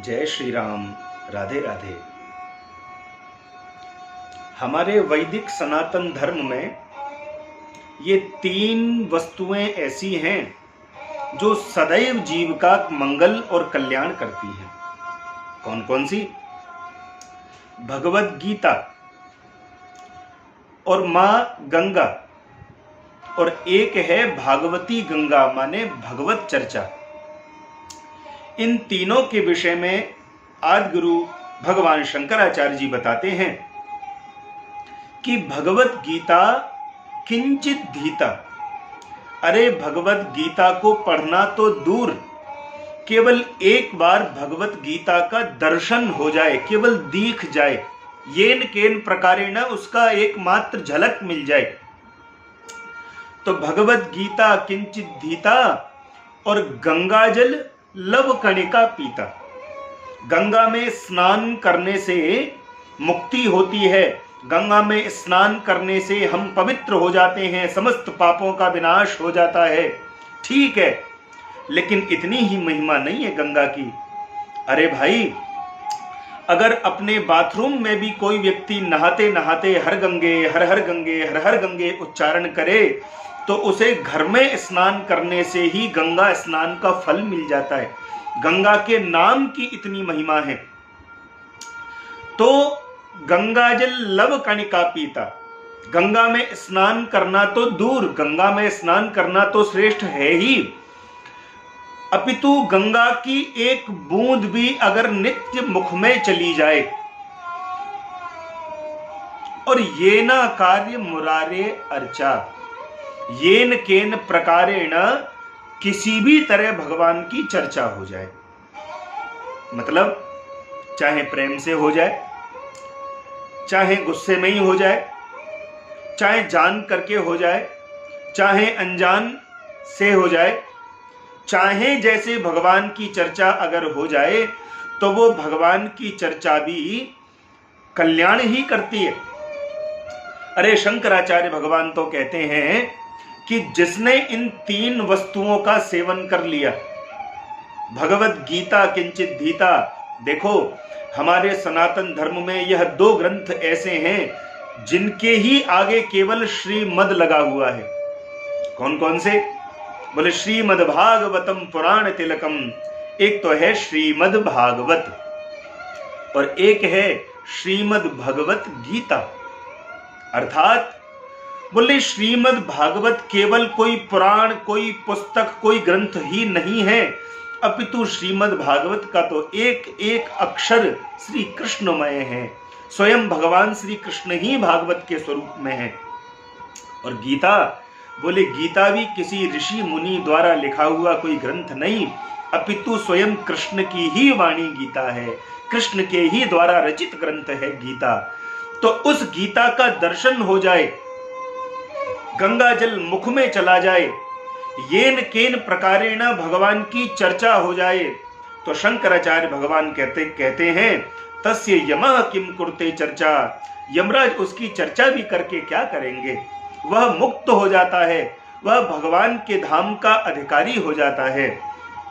जय श्री राम। राधे राधे। हमारे वैदिक सनातन धर्म में ये 3 वस्तुएं ऐसी हैं जो सदैव जीव का मंगल और कल्याण करती हैं। कौन कौन सी? भगवत गीता और मां गंगा, और एक है भागवती गंगा माने भगवत चर्चा। इन तीनों के विषय में आदि गुरु भगवान शंकराचार्य जी बताते हैं कि भगवत गीता किंचित धीता। अरे भगवत गीता को पढ़ना तो दूर, केवल एक बार भगवत गीता का दर्शन हो जाए, केवल दिख जाए, येन केन प्रकारेण उसका एकमात्र झलक मिल जाए, तो भगवत गीता किंचित धीता। और गंगाजल लव कणिका पीता। गंगा में स्नान करने से मुक्ति होती है, गंगा में स्नान करने से हम पवित्र हो जाते हैं, समस्त पापों का विनाश हो जाता है। ठीक है, लेकिन इतनी ही महिमा नहीं है गंगा की। अरे भाई, अगर अपने बाथरूम में भी कोई व्यक्ति नहाते नहाते हर गंगे हर हर गंगे हर हर गंगे उच्चारण करे तो उसे घर में स्नान करने से ही गंगा स्नान का फल मिल जाता है। गंगा के नाम की इतनी महिमा है। तो गंगाजल लव कणिका पीता। गंगा में स्नान करना तो दूर, गंगा में स्नान करना तो श्रेष्ठ है ही, अपितु गंगा की एक बूंद भी अगर नित्य मुख में चली जाए, और ये ना कार्य मुरारे अर्चा, येन केन प्रकारेण किसी भी तरह भगवान की चर्चा हो जाए, मतलब चाहे प्रेम से हो जाए, चाहे गुस्से में ही हो जाए, चाहे जान करके हो जाए, चाहे अनजान से हो जाए, चाहे जैसे भगवान की चर्चा अगर हो जाए तो वो भगवान की चर्चा भी कल्याण ही करती है। अरे शंकराचार्य भगवान तो कहते हैं कि जिसने इन 3 वस्तुओं का सेवन कर लिया, भगवत गीता किंचित धीता। देखो, हमारे सनातन धर्म में यह 2 ग्रंथ ऐसे हैं जिनके ही आगे केवल श्रीमद लगा हुआ है। कौन कौन से? बोले श्रीमद् भागवतम पुराण तिलकम। एक तो है श्रीमद् भागवत और एक है श्रीमद् भगवत गीता। अर्थात बोले श्रीमद् भागवत केवल कोई पुराण, कोई पुस्तक, कोई ग्रंथ ही नहीं है, अपितु श्रीमद् भागवत का तो एक एक अक्षर श्री कृष्णमय है। स्वयं भगवान श्री कृष्ण ही भागवत के स्वरूप में है। और गीता, बोले गीता भी किसी ऋषि मुनि द्वारा लिखा हुआ कोई ग्रंथ नहीं, अपितु स्वयं कृष्ण की ही वाणी गीता है, कृष्ण के ही द्वारा रचित ग्रंथ है गीता। तो उस गीता का दर्शन हो जाए, गंगा जल मुख में चला जाए, येन केन प्रकारेण भगवान की चर्चा हो जाए, तो शंकराचार्य भगवान कहते हैं तस्य यमः किम कुरुते चर्चा। यमराज उसकी चर्चा भी करके क्या करेंगे? वह मुक्त हो जाता है, वह भगवान के धाम का अधिकारी हो जाता है।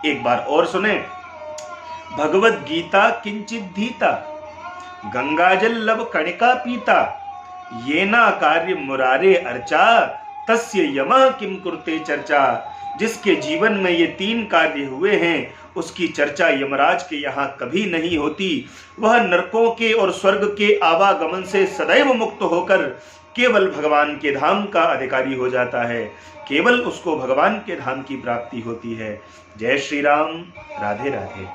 एक बार और सुने, भगवत गीता किंचित धीता, गंगाजल लव कणिका पीता, येना कार्य मुरारे अर्चा, तस्य यमः किम कुरुते चर्चा। जिसके जीवन में ये 3 कार्य हुए हैं उसकी चर्चा यमराज के यहाँ कभी नहीं होती। वह नरकों के और स्वर्ग के आवागमन से सदैव मुक्त होकर केवल भगवान के धाम का अधिकारी हो जाता है, केवल उसको भगवान के धाम की प्राप्ति होती है। जय श्री राम। राधे राधे।